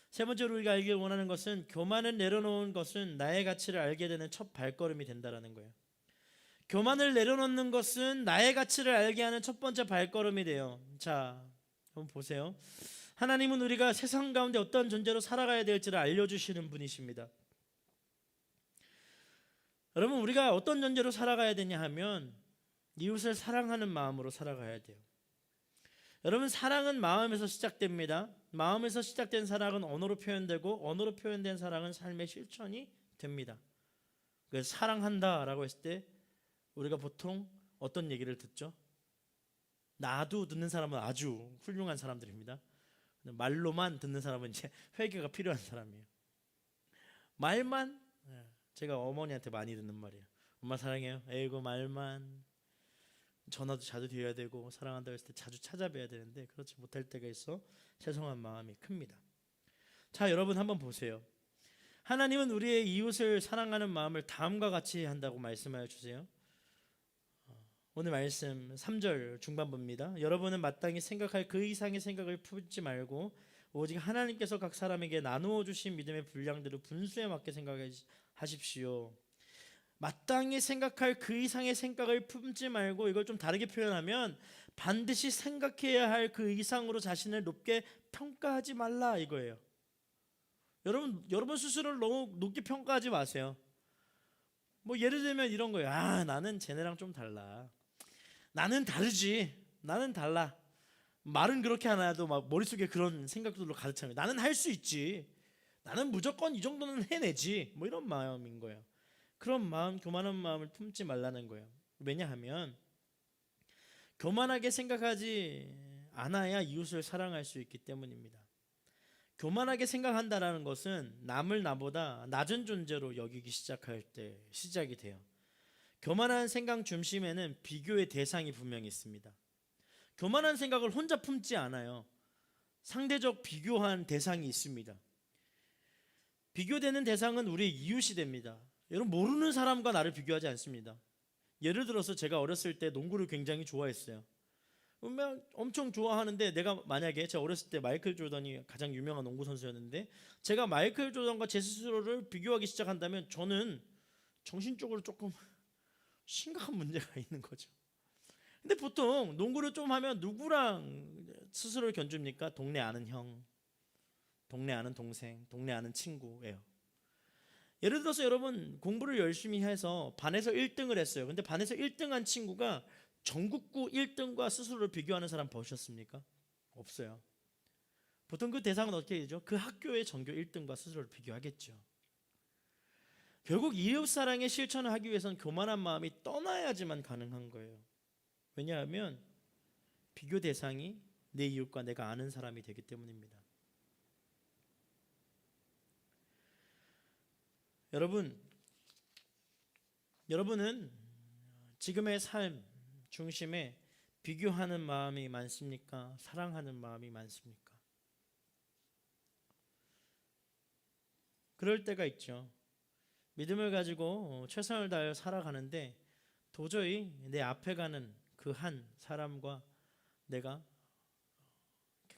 세 번째로 우리가 알길 원하는 것은, 교만을 내려놓은 것은 나의 가치를 알게 되는 첫 발걸음이 된다는 거예요. 교만을 내려놓는 것은 나의 가치를 알게 하는 첫 번째 발걸음이 돼요. 자, 한번 보세요. 하나님은 우리가 세상 가운데 어떤 존재로 살아가야 될지를 알려주시는 분이십니다. 여러분, 우리가 어떤 존재로 살아가야 되냐 하면 이웃을 사랑하는 마음으로 살아가야 돼요. 여러분, 사랑은 마음에서 시작됩니다. 마음에서 시작된 사랑은 언어로 표현되고 언어로 표현된 사랑은 삶의 실천이 됩니다. 그래서 사랑한다라고 했을 때 우리가 보통 어떤 얘기를 듣죠? 나도 듣는 사람은 아주 훌륭한 사람들입니다. 말로만 듣는 사람은 이제 회개가 필요한 사람이에요. 말만, 제가 어머니한테 많이 듣는 말이에요. 엄마 사랑해요. 에이고 말만. 전화도 자주 드려야 되고 사랑한다고 했을 때 자주 찾아뵈야 되는데 그렇지 못할 때가 있어 죄송한 마음이 큽니다. 자, 여러분 한번 보세요. 하나님은 우리의 이웃을 사랑하는 마음을 다음과 같이 한다고 말씀하여 주세요. 오늘 말씀 3절 중반부입니다. 여러분은 마땅히 생각할 그 이상의 생각을 품지 말고 오직 하나님께서 각 사람에게 나누어 주신 믿음의 분량대로 분수에 맞게 생각하십시오. 마땅히 생각할 그 이상의 생각을 품지 말고, 이걸 좀 다르게 표현하면 반드시 생각해야 할 그 이상으로 자신을 높게 평가하지 말라 이거예요. 여러분 스스로를 너무 높게 평가하지 마세요. 뭐 예를 들면 이런 거예요. 나는 쟤네랑 좀 달라. 나는 다르지. 나는 달라. 말은 그렇게 안 해도 막 머릿속에 그런 생각들로 가득 차면 나는 할 수 있지. 나는 무조건 이 정도는 해내지. 뭐 이런 마음인 거예요. 그런 마음, 교만한 마음을 품지 말라는 거예요. 왜냐하면 교만하게 생각하지 않아야 이웃을 사랑할 수 있기 때문입니다. 교만하게 생각한다라는 것은 남을 나보다 낮은 존재로 여기기 시작할 때 시작이 돼요. 교만한 생각 중심에는 비교의 대상이 분명히 있습니다. 교만한 생각을 혼자 품지 않아요. 상대적 비교한 대상이 있습니다. 비교되는 대상은 우리의 이웃이 됩니다. 여러분, 모르는 사람과 나를 비교하지 않습니다. 예를 들어서 제가 어렸을 때 농구를 굉장히 좋아했어요. 엄청 좋아하는데 제가 어렸을 때 마이클 조던이 가장 유명한 농구 선수였는데 제가 마이클 조던과 제 스스로를 비교하기 시작한다면 저는 정신적으로 조금 심각한 문제가 있는 거죠. 근데 보통 농구를 좀 하면 누구랑 스스로를 견줍니까? 동네 아는 형, 동네 아는 동생, 동네 아는 친구예요. 예를 들어서 여러분 공부를 열심히 해서 반에서 1등을 했어요. 근데 반에서 1등한 친구가 전국구 1등과 스스로를 비교하는 사람 보셨습니까? 없어요. 보통 그 대상은 어떻게 되죠? 그 학교의 전교 1등과 스스로를 비교하겠죠. 결국 이웃사랑의 실천을 하기 위해서는 교만한 마음이 떠나야지만 가능한 거예요. 왜냐하면 비교 대상이 내 이웃과 내가 아는 사람이 되기 때문입니다. 여러분은 지금의 삶 중심에 비교하는 마음이 많습니까? 사랑하는 마음이 많습니까? 그럴 때가 있죠. 믿음을 가지고 최선을 다해 살아가는데 도저히 내 앞에 가는 그 한 사람과 내가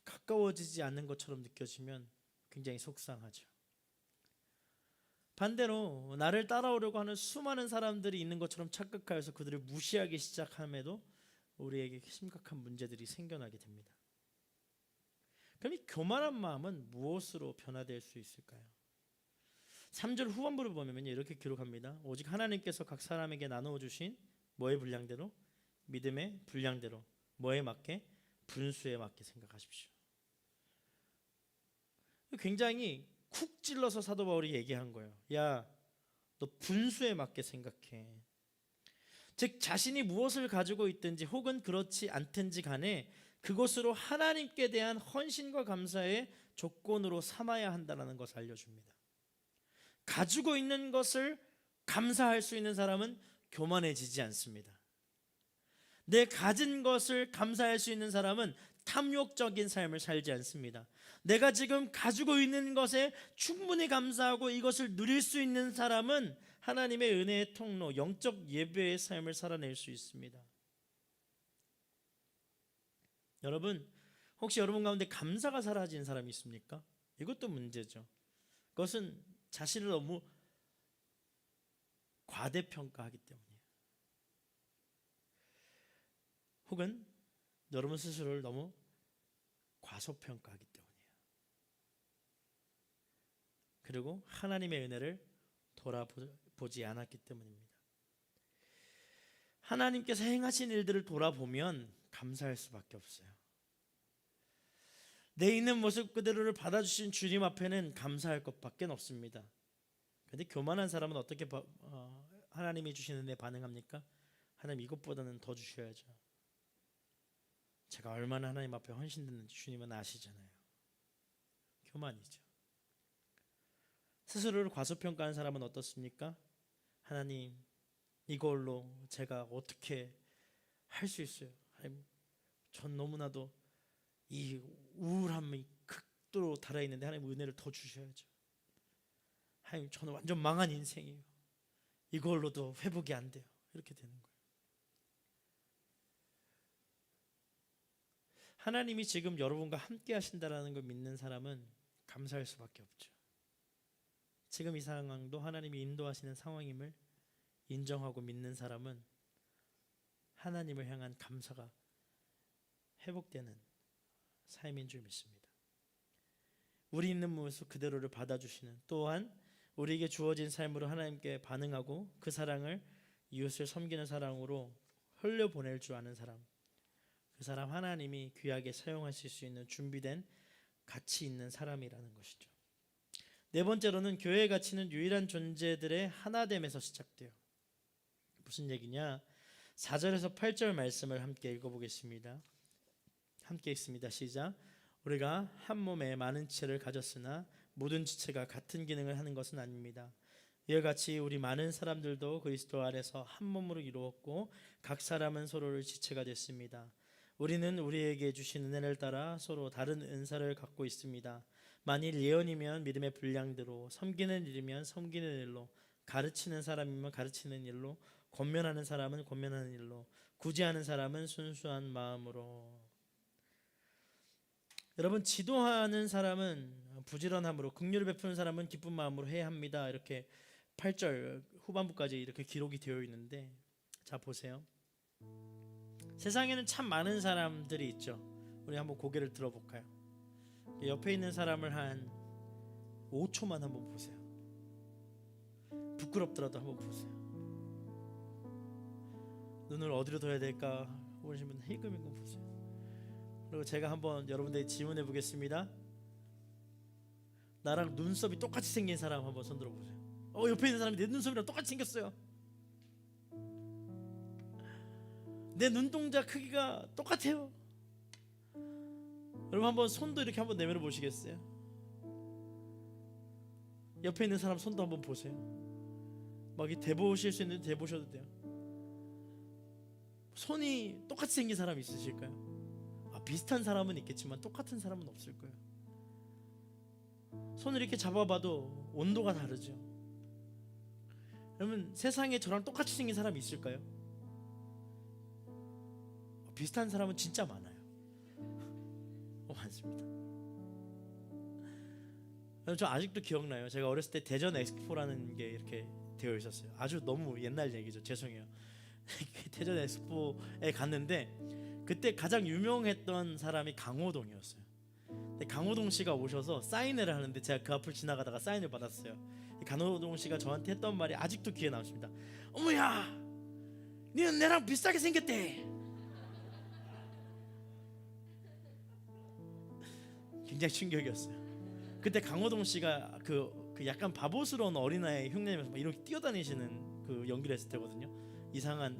가까워지지 않는 것처럼 느껴지면 굉장히 속상하죠. 반대로 나를 따라오려고 하는 수많은 사람들이 있는 것처럼 착각하여서 그들을 무시하기 시작함에도 우리에게 심각한 문제들이 생겨나게 됩니다. 그럼 이 교만한 마음은 무엇으로 변화될 수 있을까요? 3절 후반부를 보면 이렇게 기록합니다. 오직 하나님께서 각 사람에게 나누어 주신 뭐의 분량대로? 믿음의 분량대로. 뭐에 맞게? 분수에 맞게 생각하십시오. 굉장히 쿡 찔러서 사도 바울이 얘기한 거예요. 야, 너 분수에 맞게 생각해. 즉 자신이 무엇을 가지고 있든지 혹은 그렇지 않든지 간에 그것으로 하나님께 대한 헌신과 감사의 조건으로 삼아야 한다는 것을 알려줍니다. 가지고 있는 것을 감사할 수 있는 사람은 교만해지지 않습니다. 내 가진 것을 감사할 수 있는 사람은 탐욕적인 삶을 살지 않습니다. 내가 지금 가지고 있는 것에 충분히 감사하고 이것을 누릴 수 있는 사람은 하나님의 은혜의 통로, 영적 예배의 삶을 살아낼 수 있습니다. 여러분, 혹시 여러분 가운데 감사가 사라진 사람이 있습니까? 이것도 문제죠. 그것은 자신을 너무 과대평가하기 때문이에요. 혹은 여러분 스스로를 너무 과소평가하기 때문이에요. 그리고 하나님의 은혜를 돌아보지 않았기 때문입니다. 하나님께서 행하신 일들을 돌아보면 감사할 수밖에 없어요. 내 있는 모습 그대로를 받아주신 주님 앞에는 감사할 것밖에 없습니다. 그런데 교만한 사람은 어떻게 하나님이 주시는 은혜에 반응합니까? 하나님 이것보다는 더 주셔야죠. 제가 얼마나 하나님 앞에 헌신됐는지 주님은 아시잖아요. 교만이죠. 스스로를 과소평가한 사람은 어떻습니까? 하나님 이걸로 제가 어떻게 할 수 있어요? 하나님 전 너무나도 이 우울함이 극도로 달아있는데 하나님 은혜를 더 주셔야죠. 하나님 저는 완전 망한 인생이에요. 이걸로도 회복이 안 돼요. 이렇게 되는 거예요. 하나님이 지금 여러분과 함께 하신다라는 걸 믿는 사람은 감사할 수밖에 없죠. 지금 이 상황도 하나님이 인도하시는 상황임을 인정하고 믿는 사람은 하나님을 향한 감사가 회복되는 삶인 줄 믿습니다. 우리 있는 모습 그대로를 받아주시는, 또한 우리에게 주어진 삶으로 하나님께 반응하고 그 사랑을 이웃을 섬기는 사랑으로 흘려보낼 줄 아는 사람, 그 사람 하나님이 귀하게 사용하실 수 있는 준비된 가치 있는 사람이라는 것이죠. 네 번째로는 교회의 가치는 유일한 존재들의 하나됨에서 시작돼요. 무슨 얘기냐? 4절에서 8절 말씀을 함께 읽어보겠습니다. 함께 읽습니다. 시작. 우리가 한 몸에 많은 지체를 가졌으나 모든 지체가 같은 기능을 하는 것은 아닙니다. 이와 같이 우리 많은 사람들도 그리스도 안에서 한 몸으로 이루었고 각 사람은 서로를 지체가 됐습니다. 우리는 우리에게 주신 은혜를 따라 서로 다른 은사를 갖고 있습니다. 만일 예언이면 믿음의 분량대로, 섬기는 일이면 섬기는 일로, 가르치는 사람이면 가르치는 일로, 권면하는 사람은 권면하는 일로, 구제하는 사람은 순수한 마음으로. 여러분, 지도하는 사람은 부지런함으로, 긍휼을 베푸는 사람은 기쁜 마음으로 해야 합니다. 이렇게 8절 후반부까지 이렇게 기록이 되어 있는데, 자 보세요. 세상에는 참 많은 사람들이 있죠. 우리 한번 고개를 들어볼까요? 옆에 있는 사람을 한 5초만 한번 보세요. 부끄럽더라도 한번 보세요. 눈을 어디로 둬야 될까 보시는 분 힐끔힐끔 보세요. 그리고 제가 한번 여러분들에게 질문해 보겠습니다. 나랑 눈썹이 똑같이 생긴 사람 한번 손 들어보세요. 옆에 있는 사람이 내 눈썹이랑 똑같이 생겼어요. 내 눈동자 크기가 똑같아요. 여러분 한번 손도 이렇게 한번 내밀어 보시겠어요? 옆에 있는 사람 손도 한번 보세요. 막 대보실 수 있는데 대보셔도 돼요. 손이 똑같이 생긴 사람 있으실까요? 비슷한 사람은 있겠지만 똑같은 사람은 없을 거예요. 손을 이렇게 잡아봐도 온도가 다르죠. 여러분 세상에 저랑 똑같이 생긴 사람이 있을까요? 비슷한 사람은 진짜 많아요. 많습니다. 저 아직도 기억나요. 제가 어렸을 때 대전 엑스포라는 게 이렇게 되어 있었어요. 아주 너무 옛날 얘기죠. 죄송해요. 대전 엑스포에 갔는데 그때 가장 유명했던 사람이 강호동이었어요. 근데 강호동 씨가 오셔서 사인회를 하는데 제가 그 앞을 지나가다가 사인을 받았어요. 강호동 씨가 저한테 했던 말이 아직도 귀에 남습니다. 어머야, 니는 내랑 비슷하게 생겼대. 굉장히 충격이었어요. 그때 강호동 씨가 그 약간 바보스러운 어린아이 흉내내면서 막 이렇게 뛰어다니시는 그 연기를 했을 때거든요. 이상한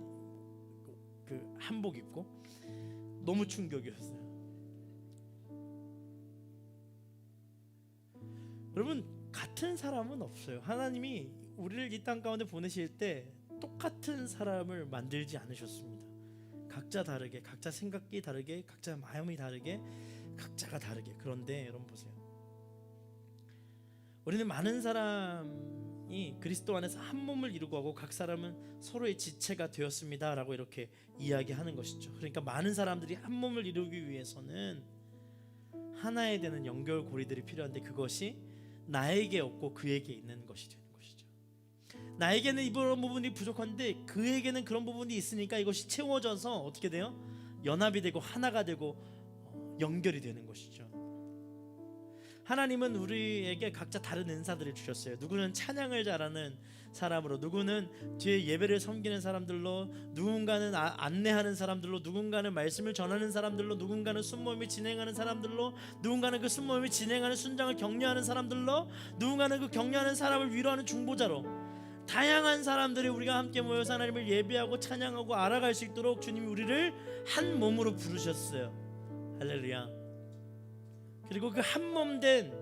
그 한복 입고 너무 충격이었어요. 여러분 같은 사람은 없어요. 하나님이 우리를 이 땅 가운데 보내실 때 똑같은 사람을 만들지 않으셨습니다. 각자 다르게, 각자 생각이 다르게, 각자 마음이 다르게, 각자가 다르게. 그런데 여러분 보세요. 우리는 많은 사람이 그리스도 안에서 한 몸을 이루고 하고 각 사람은 서로의 지체가 되었습니다 라고 이렇게 이야기하는 것이죠. 그러니까 많은 사람들이 한 몸을 이루기 위해서는 하나에 되는 연결고리들이 필요한데 그것이 나에게 없고 그에게 있는 것이 되는 것이죠. 나에게는 이런 부분이 부족한데 그에게는 그런 부분이 있으니까 이것이 채워져서 어떻게 돼요? 연합이 되고 하나가 되고 연결이 되는 것이죠. 하나님은 우리에게 각자 다른 은사들을 주셨어요. 누구는 찬양을 잘하는 사람으로, 누구는 뒤에 예배를 섬기는 사람들로, 누군가는 안내하는 사람들로, 누군가는 말씀을 전하는 사람들로, 누군가는 순모임을 진행하는 사람들로, 누군가는 그 순모임을 진행하는 순장을 격려하는 사람들로, 누군가는 그 격려하는 사람을 위로하는 중보자로, 다양한 사람들이 우리가 함께 모여서 하나님을 예배하고 찬양하고 알아갈 수 있도록 주님이 우리를 한 몸으로 부르셨어요. 할렐루야. 그리고 그 한 몸 된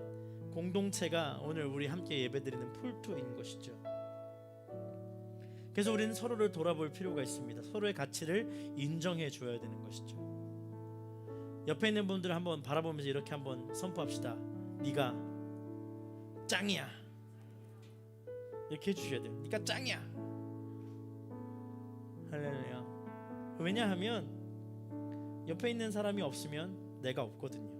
공동체가 오늘 우리 함께 예배드리는 풀토인 것이죠. 그래서 우리는 서로를 돌아볼 필요가 있습니다. 서로의 가치를 인정해 줘야 되는 것이죠. 옆에 있는 분들을 한번 바라보면서 이렇게 한번 선포합시다. 네가 짱이야. 이렇게 해주셔야 돼요. 네가 짱이야. 할렐루야. 왜냐하면 옆에 있는 사람이 없으면 내가 없거든요.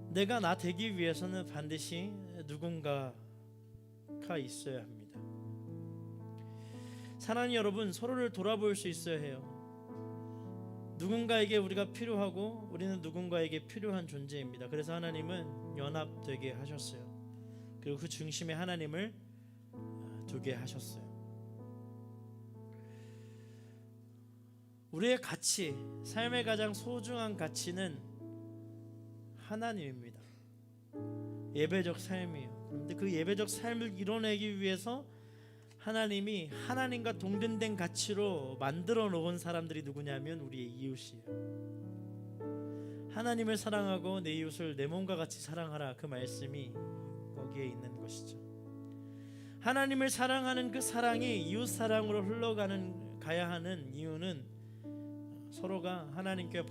내가 나 되기 위해서는 반드시 누군가가 있어야 합니다. 사랑하는 여러분, 서로를 돌아볼 수 있어야 해요. 누군가에게 우리가 필요하고 우리는 누군가에게 필요한 존재입니다. 그래서 하나님은 연합되게 하셨어요. 그리고 그 중심에 하나님을 두게 하셨어요. 우리의 가치, 삶의 가장 소중한 가치는 하나님입니다. 예배적 삶이에요. 그런데 그 예배적 삶을 이뤄내기 위해서 하나님이 하나님과 동등된 가치로 만들어 놓은 사람들이 누구냐면 우리의 이웃이에요. 하나님을 사랑하고 내 이웃을 내 몸과 같이 사랑하라, 그 말씀이 거기에 있는 것이죠. 하나님을 사랑하는 그 사랑이 이웃 사랑으로 흘러가야 하는 이유는 서로가 하나님께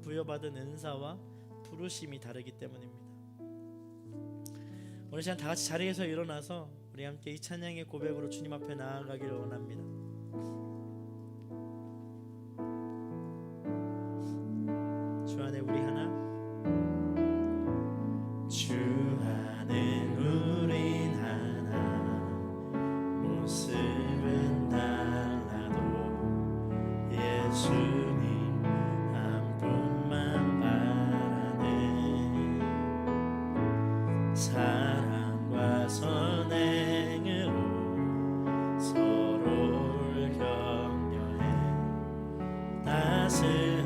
부여받은 은사와 부르심이 다르기 때문입니다. 오늘 시간 다 같이 자리에서 일어나서 우리 함께 이 찬양의 고백으로 주님 앞에 나아가기를 원합니다. 주 안에 우리 하나, 주 안에 우린 하나, 모습은 달라도 예수님 한 분만 바라네. 사랑과 선행으로 서로를 격려해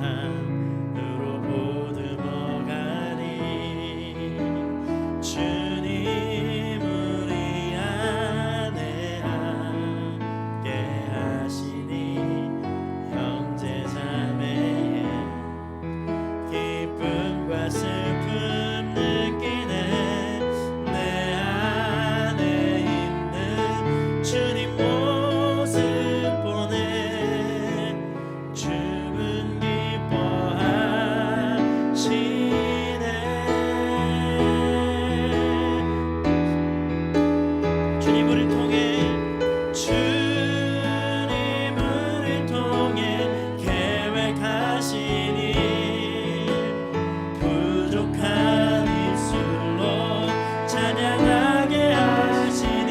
따스함으로 보듬어가리. 주님 우리 안에 함께 하시니 형제 자매의 기쁨과 슬픔 느끼네. 내 안에 있는 주님 모습 보네. 주분 기뻐하시네. 주님 우리를 통해 계획하시니 부족한 입술로 찬양하게 하시니.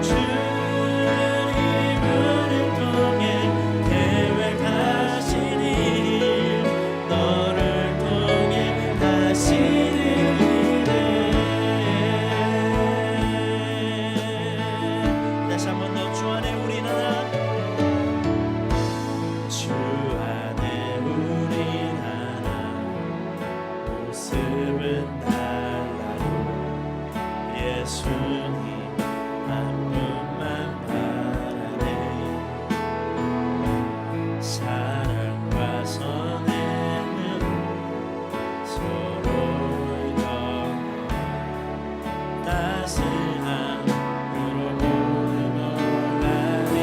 주님 우리를 통해 계획하시니 너를 통해 하시는 일에. 다시 한 번 더 주 안에 우린 하나, 주 안에 우린 하나, 모습은 달라도 예수님 한 분만 바라네. 사랑과 선행으로 서로를 격려 따스함으로 보듬어가리.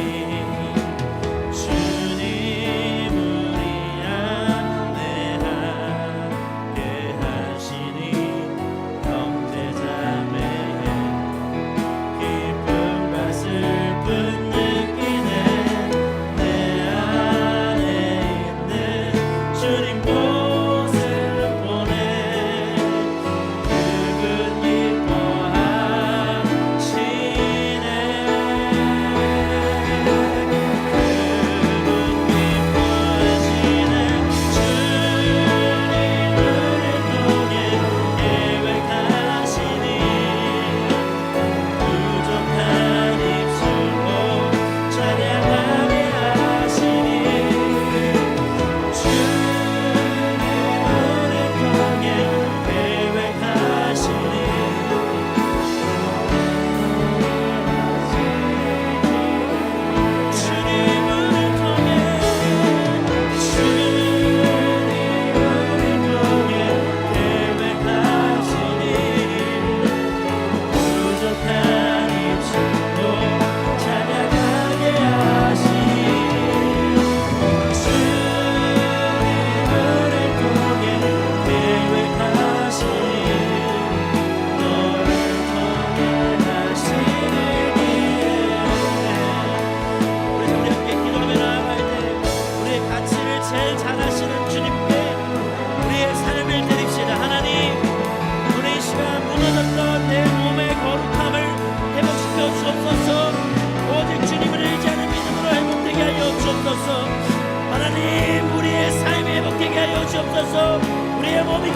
주님 우리 안에 함께 하시니 형제 자매의 기쁨과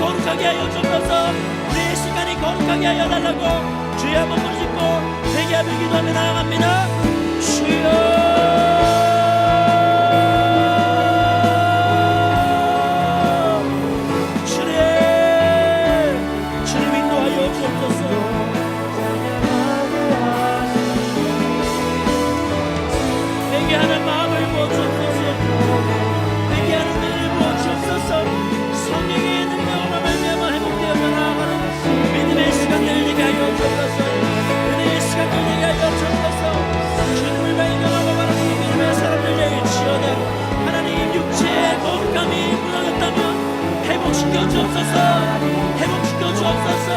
거룩하게 하여 주옵소서. 우리의 시간이 거룩하게 하여 달라고 주여 한번 부르짖고 회개하며 기도하며 나아갑니다. 주여 회개하는 마음을 부어주옵소서. 회개하는 은혜를 부어주옵소서. 성령의 능력으로 말미암아 회복되어 나아가는 믿음의 시간을 되게 하여 주옵소서. 은혜의 시간을 되게 하여 주옵소서. 주님을 발견하고 바라보는 믿음의 사람들 되일지어다. 하나님 육체의 거룩함이 무너졌다면 회복시켜 주옵소서. 회복시켜 주옵소서.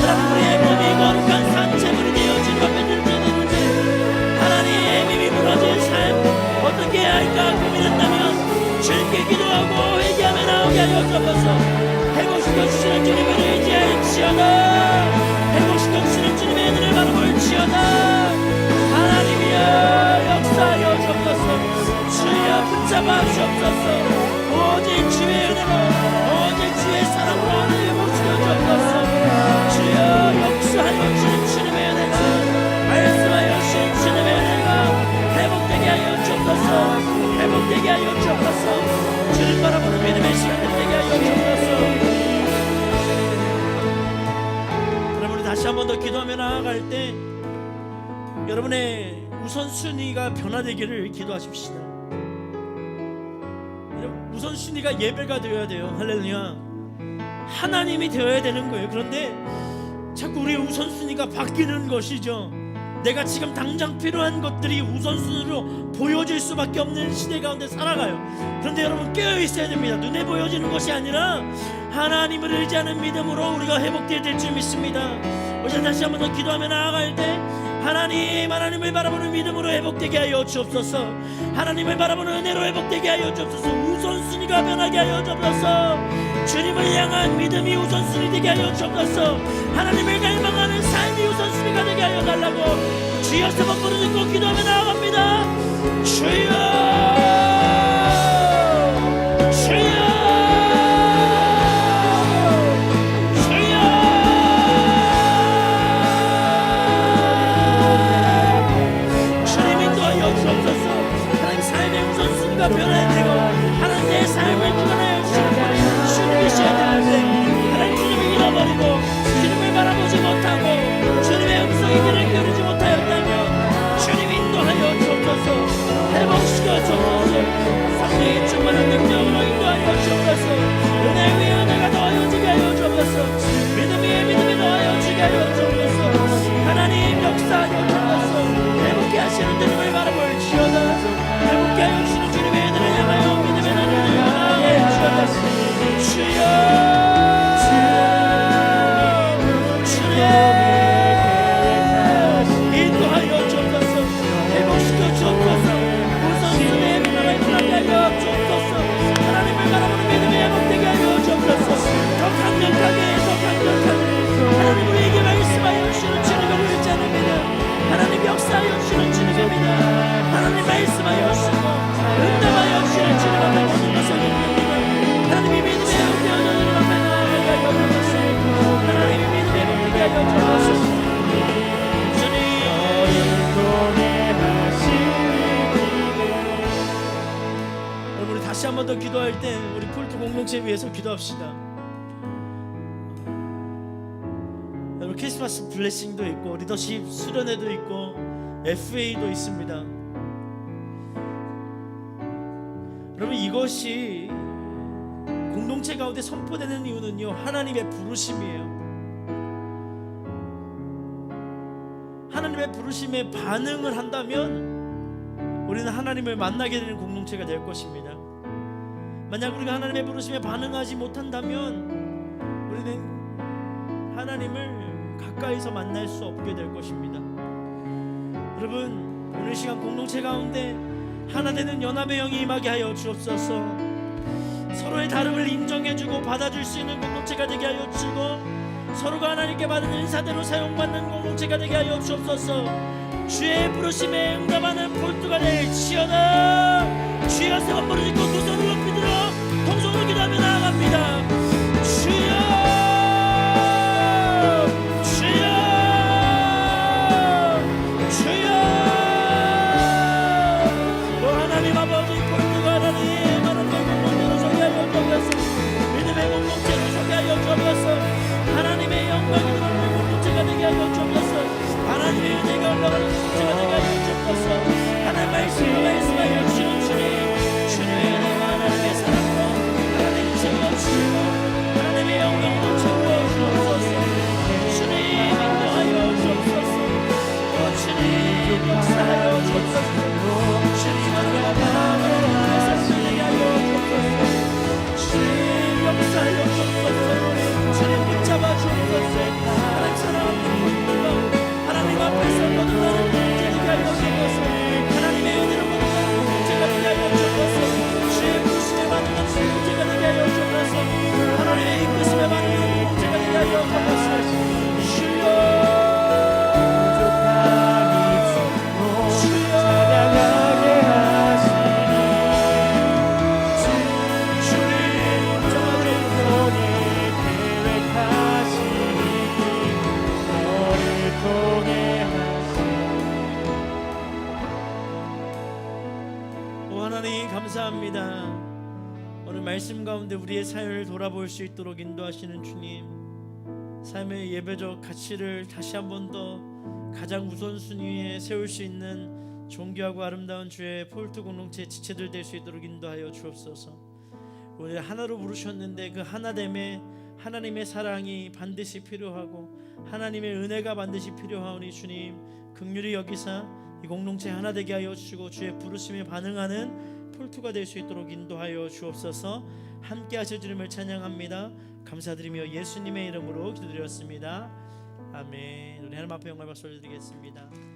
하나님 우리의 몸이 거룩한 산채물이 되어진 앞에 들지는지 하나님의 힘이 무너진 삶 어떻게 해야 할까 고민한다면 주님께 기도하고 회개하며 나오게 하여 주옵소서. 회복시켜 주시는 주님을 의지할지어다. 회복시켜 주시는 주님의 은혜를 바라볼지어다. 하나님이여 역사하여 주옵소서. 주여 붙잡아 주옵소서. 오직 주의 은혜로 오직 주의 사랑으로 회복시켜 주옵소서. 주여 역사하여 주는 주님의 은혜가 말씀하여 주신 주님의 은혜가 회복되게 하여 주옵소서. 회복되게 하여 주옵소서. 주를 바라보는 믿음의 시간을 되게 하여 주옵소서. 여러분이 다시 한 번 더 기도하며 나아갈 때 여러분의 우선순위가 변화되기를 기도하십시다. 우선순위가 예배가 되어야 돼요. 할렐루야. 하나님이 되어야 되는 거예요. 그런데 자꾸 우리의 우선순위가 바뀌는 것이죠. 내가 지금 당장 필요한 것들이 우선순위로 보여질 수밖에 없는 시대 가운데 살아가요. 그런데 여러분 깨어 있어야 됩니다. 눈에 보여지는 것이 아니라 하나님을 의지하는 믿음으로 우리가 회복되어야 될 줄 믿습니다. 어제 다시 한번 더 기도하며 나아갈 때 하나님을 바라보는 믿음으로 회복되게 하여 주옵소서. 하나님을 바라보는 은혜로 회복되게 하여 주옵소서. 우선순위가 변하게 하여 주옵소서. 주님을 향한 믿음이 우선순위 되게 하여 주옵소서. 하나님을 갈망하는 삶이 우선순위가 되게 하여 달라고 주여 세 번 부르짖고 기도하며 나아갑니다. 주여 주여 변해야 되고 하나님 내 삶을 구원하여 주시는 주님이셔야 되는데 하나님 주님을 잃어버리고 주님을 바라보지 못하고 주님의 음성이 귀를 기울이지 못하였다면 주님 인도하여 주옵소서. 회복시켜 주옵소서. 성령의 충만한 능력으로 인도하여 주옵소서. 은혜 위에 은혜가 더하여지게 하여 주옵소서. 믿음 위에 믿음이 더하여지게 하여 주옵소서. 하나님 역사하여 주옵소서. 회복케 하시는 주님을 바라볼지어다. 회복케 하여 주시는 주님의 은혜를 향하여 믿음의 나를 향하여 주옵소서. 주여 인도하여 주옵소서. 회복시켜 주옵소서. 우선순위의 변화를 일어나게 하여 주옵소서. 하나님을 바라보는 믿음이 회복되게 하여 주옵소서. 더 강력하게 하나님 우리에게 말씀하여 주시는 주님을 의지하는 믿음 하나님 역사하여 주시는 주님의 믿음 하나님 말씀하여 주시고 응답하여 주시는 주님 앞에 모든 것을 믿는 하나님이 믿음의 회복되어져 주님 앞에 나아가게 하여 주옵소서. 하나님이 믿음의 회복되게 하여 주옵소서. 여러분 우리 다시 한 번 더 기도할 때 우리 폴트 공동체 위해서 기도합시다. 여러분 크리스마스 블레싱도 있고 리더십 수련회도 있고 FA도 있습니다. 여러분 이것이 공동체 가운데 선포되는 이유는요 하나님의 부르심이에요. 하나님의 부르심에 반응을 한다면 우리는 하나님을 만나게 되는 공동체가 될 것입니다. 만약 우리가 하나님의 부르심에 반응하지 못한다면 우리는 하나님을 가까이서 만날 수 없게 될 것입니다. 여러분 오늘 시간 공동체 가운데 하나 되는 연합의 영이 임하게 하여 주옵소서. 서로의 다름을 인정해주고 받아줄 수 있는 공동체가 되게 하여 주시고 서로가 하나님께 받은 은사대로 사용받는 공동체가 되게 하여 주옵소서. 주의 부르심에 응답하는 폴트가 될지어다. 주여 세 번 부르짖고 두 손을 높이 들어 통성으로 기도하며 나아갑니다. 주여 영광이 드러나는 공동체가 되게 하여 주옵소서. 하나님의 은혜가 올라가는 공동체가 되게 하여 주옵소서. 하나님 말씀하여 주시는 주님의 은혜와 하나님의 사랑으로 하나님 채워주시고 하나님의 영광으로 채워주옵소서. 주님 인도하여 주옵소서. 주님 역사하여 주옵소서. 주님 하나님 앞에서 되게 하여 주옵소서. 주님 역사하여 주옵소서. 주님 붙잡아 주옵소서. 하나님 사랑하는 분들과 하나님 앞에서 거듭나는 되게 하여 주옵소서. 하나님의 은혜로 거듭나는 공동체가 되게 하여 주옵소서. 주의 부르심에 받는 공동체가 되게 하여 주옵소서. 하나님의 이끄심에 받는 공동체가 되게 하여 주옵소서. 주여 감사합니다. 오늘 말씀 가운데 우리의 삶을 돌아볼 수 있도록 인도하시는 주님, 삶의 예배적 가치를 다시 한 번 더 가장 우선순위에 세울 수 있는 존귀하고 아름다운 주의 폴트 공동체 지체들 될 수 있도록 인도하여 주옵소서. 우리 하나로 부르셨는데 그 하나됨에 하나님의 사랑이 반드시 필요하고 하나님의 은혜가 반드시 필요하오니 주님 긍휼히 여기사 이 공동체 하나 되게 하여 주시고 주의 부르심에 반응하는 폴투가 될 수 있도록 인도하여 주옵소서. 함께 하실 주님을 찬양합니다. 감사드리며 예수님의 이름으로 기도드렸습니다. 아멘. 우리 하나님 앞에 영광 박수 올려드리겠습니다.